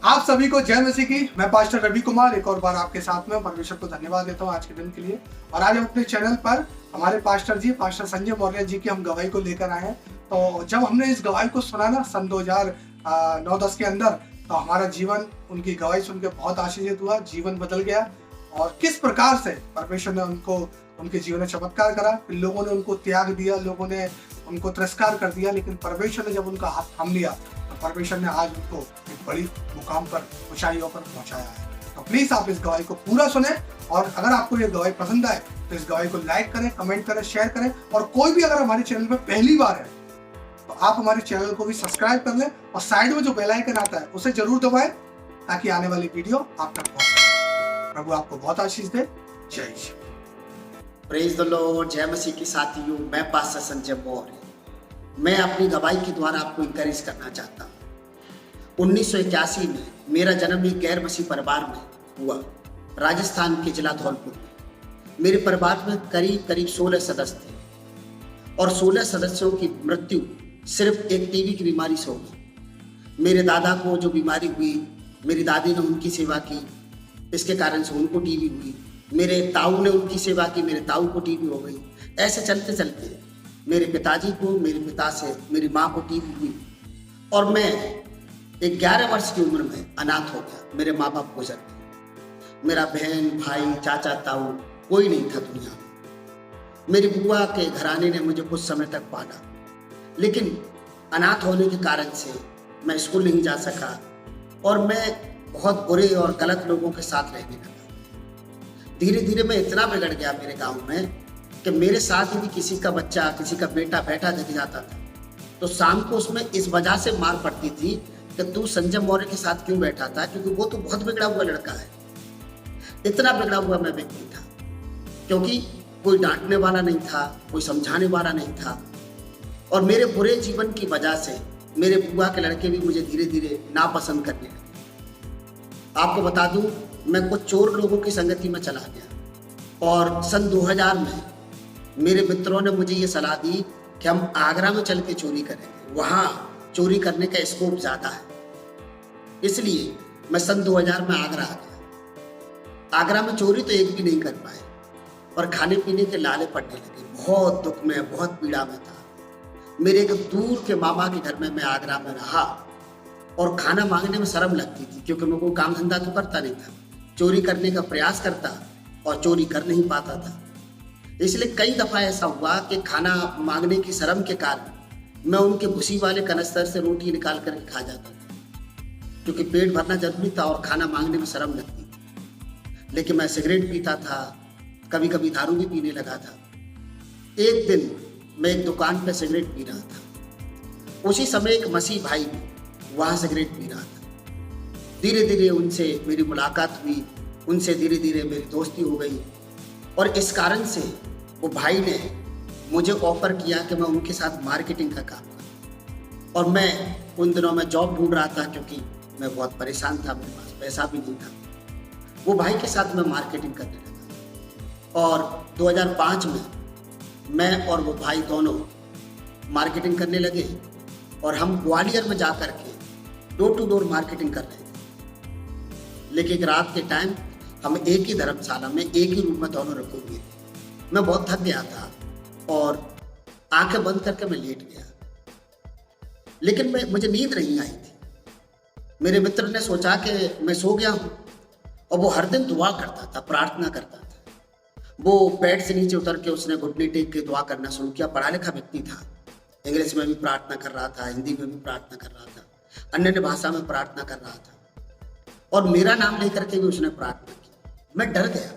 आप सभी को जय मसीह की। मैं पास्टर रवि कुमार एक और बार आपके साथ में परमेश्वर को धन्यवाद देता हूँ आज के दिन के लिए। और आज हम अपने चैनल पर हमारे पास्टर जी पास्टर संजय मौर्य जी की हम गवाही को लेकर आए हैं। तो जब हमने इस गवाही को सुना ना सन 2009-10 के अंदर, तो हमारा जीवन उनकी गवाही सुन के बहुत आशीषित हुआ, जीवन बदल गया। और किस प्रकार से परमेश्वर ने उनके जीवन में चमत्कार करा। फिर लोगों ने उनको त्याग दिया, लोगों ने उनको तिरस्कार कर दिया, लेकिन परमेश्वर ने जब उनका हाथ थाम लिया तो परमेश्वर ने आज उनको एक बड़ी मुकाम पर, ऊंचाइयों पर पहुंचाया है। तो प्लीज आप इस गवाही को पूरा सुने, और अगर आपको ये गवाही पसंद आए तो इस गवाही को लाइक करें, कमेंट करें, शेयर करें। और कोई भी अगर हमारे चैनल पर पहली बार है तो आप हमारे चैनल को भी सब्सक्राइब कर लें, और साइड में जो बेल आइकन आता है उसे जरूर दबाएं ताकि आने वाली वीडियो आप तक पहुंच सके। प्रभु आपको बहुत आशीष दे। जय यीशु। Praise the Lord. जय मसीह की साथियों, मैं पास्टर संजय मौर्य। मैं अपनी गवाही के द्वारा आपको इंकरेज करना चाहता हूँ। 1981 में मेरा जन्म एक गैर मसीह परिवार में हुआ, राजस्थान के जिला धौलपुर में। मेरे परिवार में करीब 16 सदस्य थे, और 16 सदस्यों की मृत्यु सिर्फ एक टीबी की बीमारी से हो गई। मेरे दादा को जो बीमारी हुई, मेरी दादी ने उनकी सेवा की, इसके कारण से उनको टीबी हुई। मेरे ताऊ ने उनकी सेवा की, मेरे ताऊ को टीबी हो गई। ऐसे चलते चलते मेरे पिताजी को, मेरे पिता से मेरी माँ को टीबी हुई, और मैं एक 11 वर्ष की उम्र में अनाथ हो गया। मेरे माँ बाप गुजर गए। मेरा बहन भाई चाचा ताऊ कोई नहीं था दुनिया में। मेरी बुआ के घराने ने मुझे कुछ समय तक पाला, लेकिन अनाथ होने के कारण से मैं स्कूल नहीं जा सका, और मैं बहुत बुरे और गलत लोगों के साथ रहने लगा। धीरे धीरे मैं इतना बिगड़ गया मेरे गांव में कि मेरे साथ यदि किसी का बच्चा, किसी का बेटा बैठा दिख जाता था तो शाम को उसमें इस वजह से मार पड़ती थी कि तू संजय मौर्य के साथ क्यों बैठा था, क्योंकि वो तो बहुत बिगड़ा हुआ लड़का है। इतना बिगड़ा हुआ मैं व्यक्ति था, क्योंकि कोई डांटने वाला नहीं था, कोई समझाने वाला नहीं था। और मेरे बुरे जीवन की वजह से मेरे बुआ के लड़के भी मुझे धीरे धीरे नापसंद करने लगे। आपको बता दूं, मैं कुछ चोर लोगों की संगति में चला गया, और सन 2000 में मेरे मित्रों ने मुझे ये सलाह दी कि हम आगरा में चल के चोरी करेंगे, वहाँ चोरी करने का स्कोप ज़्यादा है। इसलिए मैं सन 2000 में आगरा आ गया। आगरा में चोरी तो एक भी नहीं कर पाए, और खाने पीने के लाले पड़ने लगे। बहुत दुख में, बहुत पीड़ा में था। मेरे एक दूर के मामा के घर में मैं आगरा में रहा, और खाना मांगने में शर्म लगती थी, क्योंकि मैं कोई काम धंधा तो करता नहीं था। चोरी करने का प्रयास करता और चोरी कर नहीं पाता था। इसलिए कई दफ़ा ऐसा हुआ कि खाना मांगने की शर्म के कारण मैं उनके भूसी वाले कनस्तर से रोटी निकाल कर खा जाता था, क्योंकि पेट भरना जरूरी था और खाना मांगने में शर्म लगती थी। लेकिन मैं सिगरेट पीता था, कभी कभी दारू भी पीने लगा था। एक दिन मैं एक दुकान पर सिगरेट पी रहा था। उसी समय एक मसीह भाई वहाँ सिगरेट पी रहा था। धीरे धीरे उनसे मेरी मुलाकात हुई, उनसे धीरे धीरे मेरी दोस्ती हो गई, और इस कारण से वो भाई ने मुझे ऑफर किया कि मैं उनके साथ मार्केटिंग का काम करूं। और मैं उन दिनों में जॉब ढूंढ रहा था, क्योंकि मैं बहुत परेशान था, मेरे पास पैसा भी नहीं था। वो भाई के साथ मैं मार्केटिंग करने लगा, और 2005 में मैं और वो भाई दोनों मार्केटिंग करने लगे, और हम ग्वालियर में जा कर के डोर टू डोर मार्केटिंग कर रहे थे। लेकिन रात के टाइम हम एक ही धर्मशाला में, एक ही रूम में दोनों रखे हुए थे। मैं बहुत थक गया था, और आंखें बंद करके मैं लेट गया, लेकिन मुझे नींद नहीं आई थी। मेरे मित्र ने सोचा कि मैं सो गया हूँ, और वो हर दिन दुआ करता था, प्रार्थना करता था। वो बेड से नीचे उतर के उसने घुटने टेक के दुआ करना शुरू किया। पढ़ा लिखा व्यक्ति था, इंग्लिश में भी प्रार्थना कर रहा था, हिंदी में भी प्रार्थना कर रहा था, अन्य भाषा में प्रार्थना कर रहा था, और मेरा नाम लेकर के भी उसने प्रार्थना की। मैं डर गया,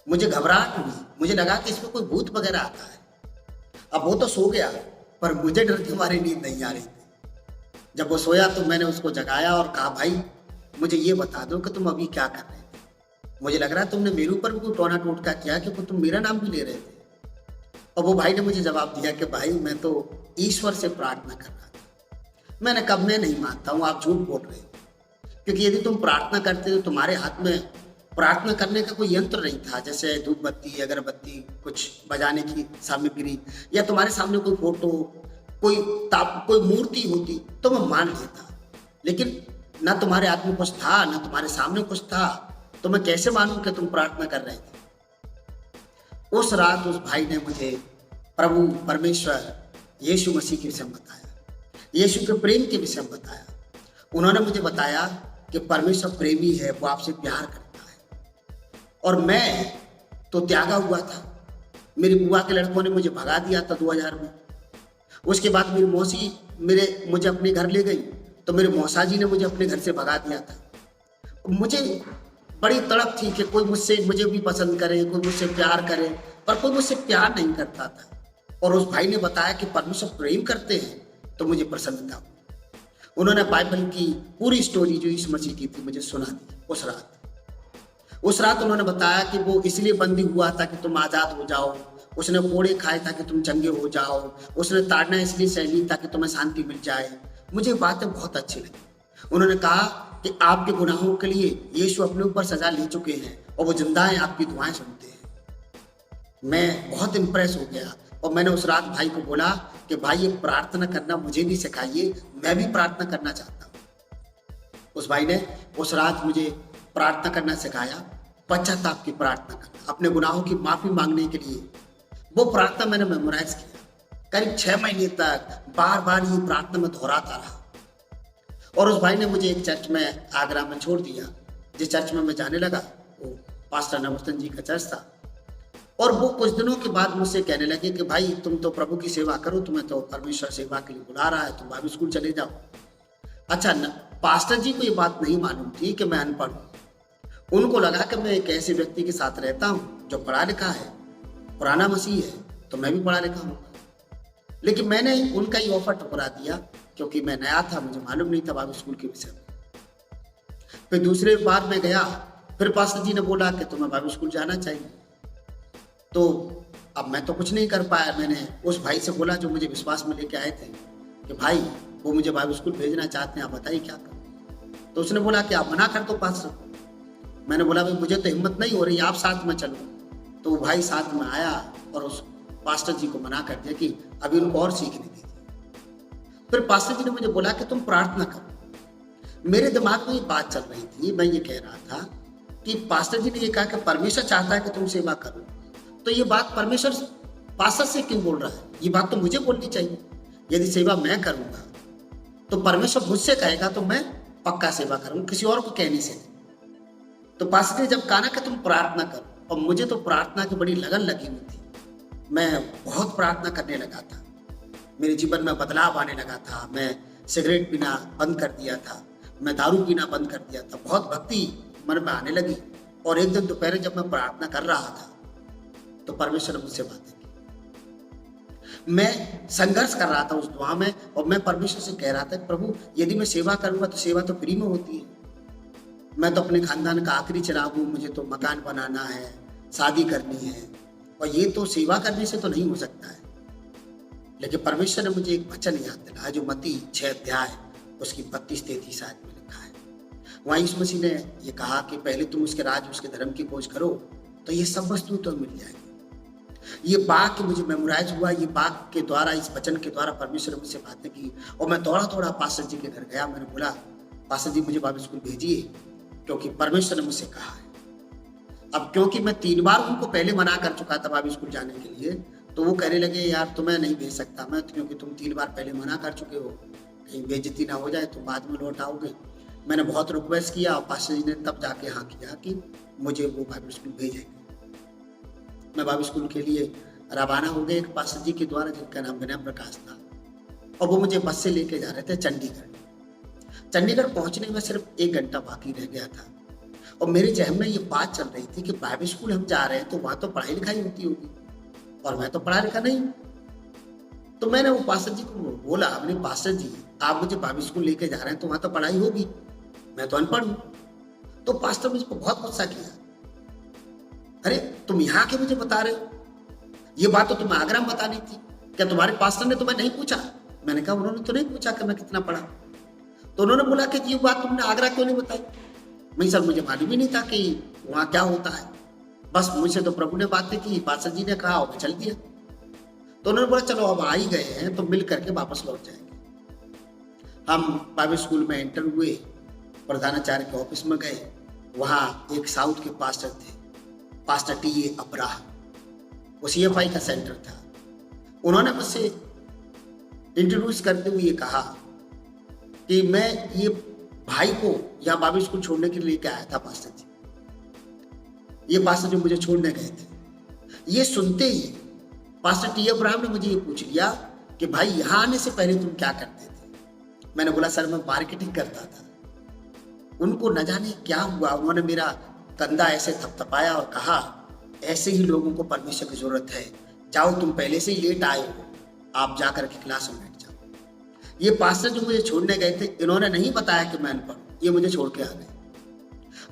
मुझे घबराहट हुई, मुझे लगा कि इसमें कोई भूत वगैरह आता है। अब वो तो सो गया, पर मुझे डर के मारे नींद नहीं आ रही थी। जब वो सोया तो मैंने उसको जगाया और कहा, भाई मुझे ये बता दो कि तुम अभी क्या कर रहे थे। मुझे लग रहा है तुमने मेरे ऊपर भी कोई टोना टोटका किया कि तुम मेरा नाम भी ले रहे थे। और वो भाई ने मुझे जवाब दिया कि भाई मैं तो ईश्वर से प्रार्थना कर रहा था। मैंने कहा, मैं नहीं मानता हूँ, आप झूठ बोल रहे हो, क्योंकि यदि तुम प्रार्थना करते हो, तुम्हारे हाथ में प्रार्थना करने का कोई यंत्र नहीं था, जैसे धूप बत्ती, अगरबत्ती, कुछ बजाने की सामग्री, या तुम्हारे सामने कोई फोटो, कोई मूर्ति होती तो मैं मान लेता। लेकिन ना तुम्हारे हाथ में कुछ था, ना तुम्हारे सामने कुछ था, तो मैं कैसे मानूं कि तुम प्रार्थना कर रहे थे? उस रात उस भाई ने मुझे प्रभु परमेश्वर यीशु मसीह के विषय में बताया, यीशु के प्रेम के विषय में बताया। उन्होंने मुझे बताया कि परमेश्वर प्रेमी है, वो आपसे प्यार करता है। और मैं तो त्यागा हुआ था। मेरी बुआ के लड़कों ने मुझे भगा दिया था 2000 में। उसके बाद मेरी मौसी मुझे अपने घर ले गई, तो मेरे मौसा जी ने मुझे अपने घर से भगा दिया था। मुझे बड़ी तड़प थी कि कोई मुझे भी पसंद करे, कोई मुझसे प्यार करे, पर कोई मुझसे प्यार नहीं करता था। और उस भाई ने बताया कि परमेश्वर प्रेम करते हैं, तो मुझे प्रसन्नता हुई। उन्होंने बाइबल की पूरी स्टोरी जो यीशु मसीह की थी मुझे सुना दी उस रात उन्होंने बताया कि वो इसलिए बंदी हुआ था कि तुम आज़ाद हो जाओ, उसने कोड़े खाए ताकि तुम चंगे हो जाओ, उसने ताड़ना इसलिए सहली ताकि तुम्हें शांति मिल जाए। मुझे बातें बहुत अच्छी लगी। उन्होंने कहा कि आपके गुनाहों के लिए यीशु अपने ऊपर सजा ले चुके हैं और वो जिंदा है, आपकी दुआएं सुनते हैं। मैं बहुत इम्प्रेस हो गया और मैंने उस रात भाई को बोला कि भाई ये प्रार्थना करना मुझे भी सिखाइए, मैं भी प्रार्थना करना चाहता हूँ। उस भाई ने उस रात मुझे प्रार्थना करना सिखाया, पश्चाताप की प्रार्थना करना, अपने गुनाहों की माफी मांगने के लिए। वो प्रार्थना मैंने मेमोराइज किया। करीब 6 महीने तक बार बार ये प्रार्थना में दोहराता रहा। और उस भाई ने मुझे एक चर्च में आगरा में छोड़ दिया। जिस चर्च में मैं जाने लगा वो पास्टर नवरतन जी का चर्च था। और वो कुछ दिनों के बाद मुझसे कहने लगे कि भाई तुम तो प्रभु की सेवा करो, तुम्हें तो परमेश्वर सेवा के लिए बुला रहा है, तुम बाइबल स्कूल चले जाओ। अच्छा पास्टर जी को ये बात नहीं मालूम थी कि मैं अनपढ़ हूँ। उनको लगा कि मैं एक ऐसे व्यक्ति के साथ रहता हूँ जो पढ़ा लिखा है, पुराना मसीह है, तो मैं भी पढ़ा लिखा हूँ। लेकिन मैंने उनका ये ऑफर ठुकरा दिया क्योंकि मैं नया था, मुझे मालूम नहीं था बाइबल स्कूल के विषय में। फिर दूसरे बार मैं गया, फिर पास्टर जी ने बोला कि तुम्हें बाइबल स्कूल जाना चाहिए। तो अब मैं तो कुछ नहीं कर पाया। मैंने उस भाई से बोला जो मुझे विश्वास में लेके आए थे कि भाई वो मुझे बाइबल स्कूल भेजना चाहते हैं, आप बताइए क्या करूं। तो उसने बोला कि आप मना कर दो पास्टर। मैंने बोला भाई मुझे तो हिम्मत नहीं हो रही, आप साथ में चलो। तो वो भाई साथ में आया और उस पास्टर जी को मना कर दिया कि अभी उनको और सीखने दीजिए। फिर पास्टर जी ने मुझे बोला कि तुम प्रार्थना करो। मेरे दिमाग में ये बात चल रही थी, मैं ये कह रहा था कि पास्टर जी ने ये कहा कि परमेश्वर चाहता है कि तुम सेवा करो, तो ये बात परमेश्वर पास्टर से क्यों बोल रहा है? ये बात तो मुझे बोलनी चाहिए। यदि सेवा मैं करूंगा तो परमेश्वर मुझसे कहेगा तो मैं पक्का सेवा करूंगा, किसी और को कहने से नहीं। तो पास्टर ने जब कहा ना कि तुम प्रार्थना करो, और मुझे तो प्रार्थना की बड़ी लगन लगी हुई थी। मैं बहुत प्रार्थना करने लगा था, मेरे जीवन में बदलाव आने लगा था। मैं सिगरेट पीना बंद कर दिया था, मैं दारू पीना बंद कर दिया था, बहुत भक्ति मन में आने लगी। और एक दिन दोपहर जब मैं प्रार्थना कर रहा था तो परमेश्वर ने मुझसे बातें की। मैं संघर्ष कर रहा था उस दुआ में, और मैं परमेश्वर से कह रहा था प्रभु यदि मैं सेवा करूंगा तो सेवा तो फ्री में होती है। मैं तो अपने खानदान का आखिरी चिराग हूँ, मुझे तो मकान बनाना है, शादी करनी है, और ये तो सेवा करने से तो नहीं हो सकता है। लेकिन परमेश्वर ने मुझे एक वचन याद दिलाया जो मत्ती 6 अध्याय उसकी 32-33 आयत में लिखा है। वहाँ यीशु मसीह ने ये कहा कि पहले तुम उसके राज उसके धर्म की खोज करो तो ये सब वस्तु तो मिल जाएगी। ये वाक्य मुझे मेमोराइज हुआ। ये वाक्य के द्वारा, इस वचन के द्वारा परमेश्वर ने मुझसे बातें की। और मैं दौड़ा पास्टर जी के घर गया। मैंने बोला पास्टर जी मुझे बाइबल स्कूल भेजिए क्योंकि परमेश्वर ने मुझसे कहा है। अब क्योंकि मैं 3 बार उनको पहले मना कर चुका था बाइबल स्कूल जाने के लिए, तो वो कहने लगे यार तुम्हें नहीं भेज सकता मैं, क्योंकि तुम 3 बार पहले मना कर चुके हो, कहीं बेइज्जती ना हो जाए तो बाद में लौट आओगे। मैंने बहुत रिक्वेस्ट किया और पास्टर जी ने तब जाके हाँ किया कि मुझे वो बाइबल स्कूल भेजेंगे। मैं बाइबल स्कूल के लिए रवाना हो गए एक पास्टर जी के द्वारा जिनका नाम विनय प्रकाश था, और वो मुझे बस से लेके जा रहे थे चंडीगढ़ पहुंचने में सिर्फ 1 घंटा बाकी रह गया था। और मेरे जहन में ये बात चल रही थी कि बाइबल स्कूल हम जा रहे हैं तो वहां तो पढ़ाई लिखाई होती होगी, और मैं तो पढ़ा लिखा नहीं। तो मैंने वो पास्टर जी को बोला, अपने पास्टर जी आप मुझे बाइबल स्कूल लेके जा रहे हैं तो वहां तो पढ़ाई होगी, मैं तो अनपढ़ हूँ। तो पास्टर मुझ पर बहुत गुस्सा किया, अरे तुम यहाँ के मुझे बता रहे हो, ये बात तो तुम्हें आगरा में बतानी थी, क्या तुम्हारे पास्टर ने तुम्हें नहीं पूछा? मैंने कहा उन्होंने तो नहीं पूछा कि मैं कितना पढ़ा। तो उन्होंने बोला कि ये बात तुमने आगरा क्यों नहीं बताई? मैं सर मुझे मालूम ही नहीं था कि वहाँ क्या होता है, बस मुझसे तो प्रभु ने बातें की, पास्टर जी ने कहा और मैं चल दिया। तो उन्होंने बोला चलो अब आ ही गए हैं तो मिल करके वापस लौट जाएंगे। हम बाइबल स्कूल में एंटर हुए प्रधानाचार्य के ऑफिस में गए। वहाँ एक साउथ के पास्टर थे, पास्टर टी ए अब्राह, वो CFI का सेंटर था। उन्होंने मुझसे इंट्रोड्यूस करते हुए ये कहा कि मैं ये भाई को यहाँ बाइबल स्कूल छोड़ने के लिए लेके आया था पास्टर जी। ये पास्टर जो मुझे छोड़ने गए थे, ये सुनते ही पास्टर टी अब्राहम ने मुझे ये पूछ लिया कि भाई यहाँ आने से पहले तुम क्या करते थे? मैंने बोला सर मैं मार्केटिंग करता था। उनको न जाने क्या हुआ, उन्होंने मेरा कंधा ऐसे थपथपाया और कहा ऐसे ही लोगों को परमेश्वर की जरूरत है, जाओ तुम पहले से ही लेट आए हो, आप जाकर के क्लास में बैठ जाओ। ये पास्टर जो मुझे छोड़ने गए थे, इन्होंने नहीं बताया कि मैं अनपढ़ हूं, ये मुझे छोड़ के आ गए।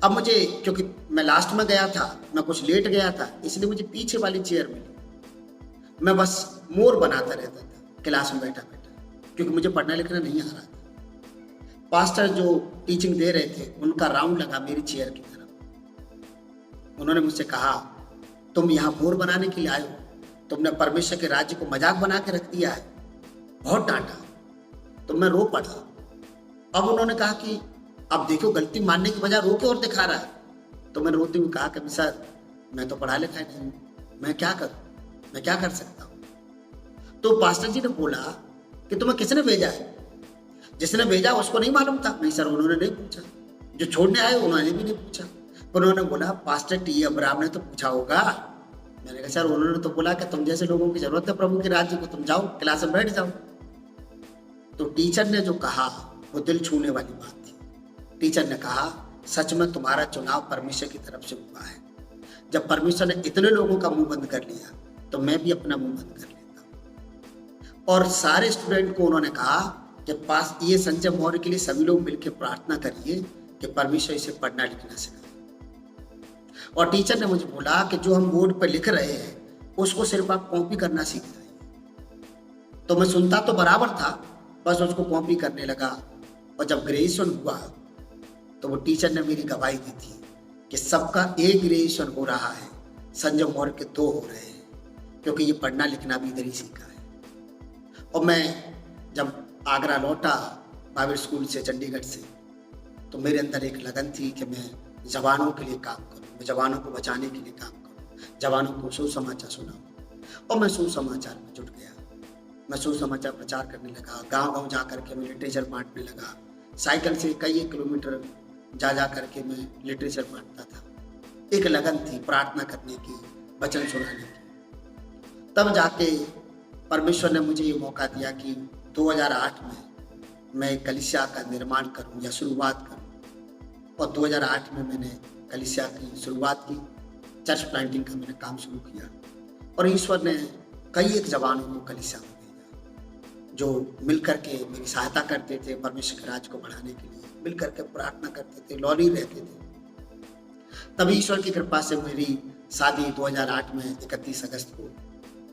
अब मुझे, क्योंकि मैं लास्ट में गया था, मैं कुछ लेट गया था, इसलिए मुझे पीछे वाली चेयर मिली। मैं बस मोर बनाता रहता था क्लास में बैठा बैठा, क्योंकि मुझे पढ़ना लिखना नहीं आ रहा था। पास्टर जो टीचिंग दे रहे थे, उनका राउंड लगा मेरी चेयर की तरफ। उन्होंने मुझसे कहा तुम यहाँ मोर बनाने के लिए आए हो, तुमने परमेश्वर के राज्य को मजाक बना के रख दिया है। बहुत डांटा तो मैं रो पड़ा। अब उन्होंने कहा कि अब देखो गलती मानने की बजाय रो के और दिखा रहा है। तो मैंने रोते हुए कहा कि सर मैं तो पढ़ा लिखा नहीं हूँ, मैं क्या करूँ, मैं क्या कर सकता हूँ? तो पास्टर जी ने बोला कि तुम्हें किसने भेजा है? जिसने भेजा उसको नहीं मालूम था। नहीं सर उन्होंने नहीं पूछा, जो छोड़ने आए उन्होंने भी नहीं पूछा। उन्होंने बोला पास्टर टी अब्राहम ने तो पूछा होगा। मैंने कहा सर उन्होंने तो बोला कि तुम जैसे लोगों की जरूरत है प्रभु के राज्य को, तुम जाओ क्लास में बैठ जाओ। तो टीचर ने जो कहा वो दिल छूने वाली बात थी। टीचर ने कहा सच में तुम्हारा चुनाव परमेश्वर की तरफ से हुआ है। जब परमेश्वर ने इतने लोगों का मुंह बंद कर लिया तो मैं भी अपना मुंह बंद कर लेता हूँ। और सारे स्टूडेंट को उन्होंने कहा कि पास ये संजय मौर्य के लिए सभी लोग मिलकर प्रार्थना करिए कि परमेश्वर इसे पढ़ना लिखना सिखाए। और टीचर ने मुझे बोला कि जो हम बोर्ड पर लिख रहे हैं उसको सिर्फ आप कॉपी करना सीख जाइए। तो मैं सुनता तो बराबर था, बस उसको कॉपी करने लगा। और जब ग्रेजुएशन हुआ तो वो टीचर ने मेरी गवाही दी थी कि सबका एक ग्रेजुएशन हो रहा है, संजय मौर्य के 2 हो रहे हैं, क्योंकि ये पढ़ना लिखना भी इधर ही सीखा है। और मैं जब आगरा लौटा बाइबल स्कूल से, चंडीगढ़ से, तो मेरे अंदर एक लगन थी कि मैं जवानों के लिए काम करूं, मैं जवानों को बचाने के लिए काम करूं, जवानों को सुसमाचार सुनाऊं। और मैं सुसमाचार में जुट गया। मैं सुसमाचार प्रचार करने लगा, गांव-गांव जा करके मैं लिटरेचर बांटने लगा। साइकिल से कई किलोमीटर जा करके मैं लिटरेचर बांटता था। एक लगन थी प्रार्थना करने की, वचन सुनाने की। तब जाके परमेश्वर ने मुझे ये मौका दिया कि 2008 में मैं कलीसिया का निर्माण करूं या शुरुआत करूं। और 2008 में मैंने कलीसिया की शुरुआत की, चर्च प्लांटिंग का मैंने काम शुरू किया। और ईश्वर ने कई एक जवानों को कलीसिया में भेजा जो मिलकर के मेरी सहायता करते थे परमेश्वर के राज्य को बढ़ाने के लिए, मिलकर के प्रार्थना करते थे, लॉरी रहते थे। तभी ईश्वर की कृपा से मेरी शादी 2008 में 31 अगस्त को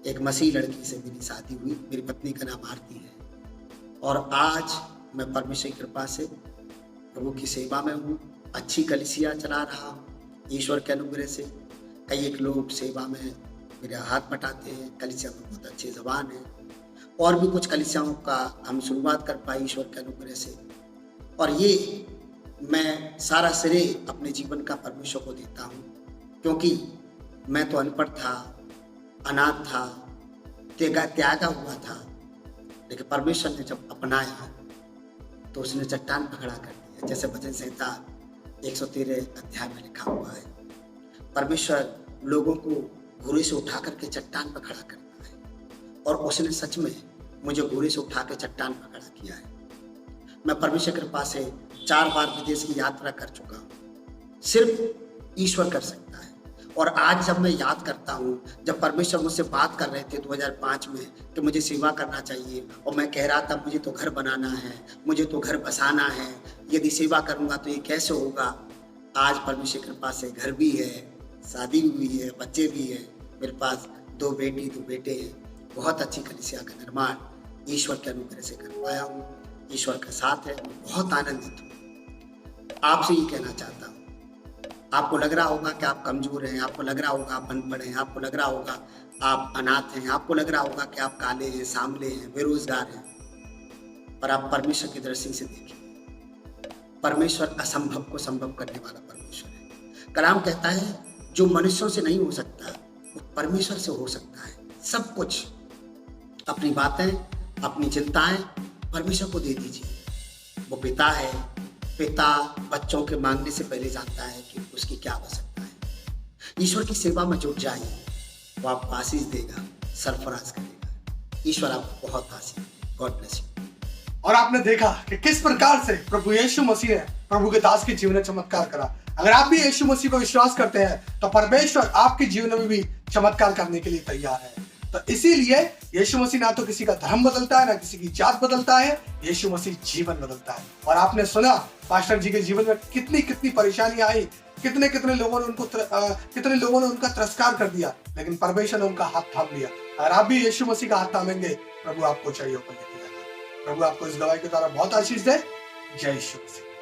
एक मसीह लड़की से मेरी शादी हुई। मेरी पत्नी का नाम आरती है। और आज मैं परमेश्वर की कृपा से प्रभु की सेवा में हूँ, अच्छी कलीसिया चला रहा हूँ ईश्वर के अनुग्रह से। कई एक लोग सेवा में मेरे हाथ बटाते हैं, कलीसिया में बहुत अच्छे जवान हैं। और भी कुछ कलीसियाओं का हम शुरुआत कर पाए ईश्वर के अनुग्रह से। और ये मैं सारा श्रेय अपने जीवन का परमेश्वर को देता हूँ, क्योंकि मैं तो अनपढ़ था, अनाथ था, त्यागा हुआ था, लेकिन परमेश्वर ने जब अपनाया तो उसने चट्टान पकड़ा कर दिया। जैसे भजन संहिता 113 अध्याय में लिखा हुआ है, परमेश्वर लोगों को घूरे से उठा करके चट्टान पर खड़ा करता है। और उसने सच में मुझे घूरे से उठा के चट्टान पर खड़ा किया है। मैं परमेश्वर की कृपा से 4 बार विदेश की यात्रा कर चुका हूँ। सिर्फ ईश्वर कर सकता है। और आज जब मैं याद करता हूँ, जब परमेश्वर मुझसे बात कर रहे थे 2005 में कि मुझे सेवा करना चाहिए, और मैं कह रहा था मुझे तो घर बनाना है, मुझे तो घर बसाना है, यदि सेवा करूँगा तो ये कैसे होगा। आज परमेश्वर की कृपा से घर भी है, शादी भी हुई है, बच्चे भी हैं, मेरे पास 2 बेटी 2 बेटे हैं। बहुत अच्छी कलीसिया का निर्माण ईश्वर के अनुग्रह से कर पाया हूँ। ईश्वर का साथ है, बहुत आनंदित हूँ। आपसे ये कहना चाहता हूँ, आपको लग रहा होगा कि आप कमजोर हैं, आपको लग रहा होगा आप अनपढ़ हैं, आपको लग रहा होगा आप अनाथ हैं, आपको लग रहा होगा कि आप काले हैं, सांवले हैं, बेरोजगार हैं, पर आप परमेश्वर की दृष्टि से देखिए, परमेश्वर असंभव को संभव करने वाला परमेश्वर है। कलाम कहता है जो मनुष्यों से नहीं हो सकता वो परमेश्वर से हो सकता है। सब कुछ, अपनी बातें, अपनी चिंताएं परमेश्वर को दे दीजिए। वो पिता है, पिता बच्चों के मांगने से पहले जानता है कि उसकी क्या आवश्यकता है। ईश्वर की सेवा में जुट जाइए, वो आपको आशीष देगा, सरफराज करेगा। ईश्वर आपको बहुत आशीष दे। God bless you. और आपने देखा कि किस प्रकार से प्रभु यीशु मसीह ने प्रभु के दास के जीवन में चमत्कार करा। अगर आप भी यीशु मसीह को विश्वास करते हैं तो परमेश्वर आपके जीवन में भी चमत्कार करने के लिए तैयार है। तो इसीलिए यीशु मसीह ना तो किसी का धर्म बदलता है, ना किसी की जात बदलता है, यीशु मसीह जीवन बदलता है। और आपने सुना पास्टर जी के जीवन में कितनी कितनी परेशानियां आई, कितने कितने लोगों ने उनका तिरस्कार कर दिया, लेकिन परमेश्वर ने उनका हाथ थाम लिया। अगर आप भी यीशु मसीह का हाथ थामेंगे, प्रभु आपको चाहिए ऊपर लेके जाएगा। प्रभु आपको इस गवाही के द्वारा बहुत आशीष दे। जय यीशु मसीह।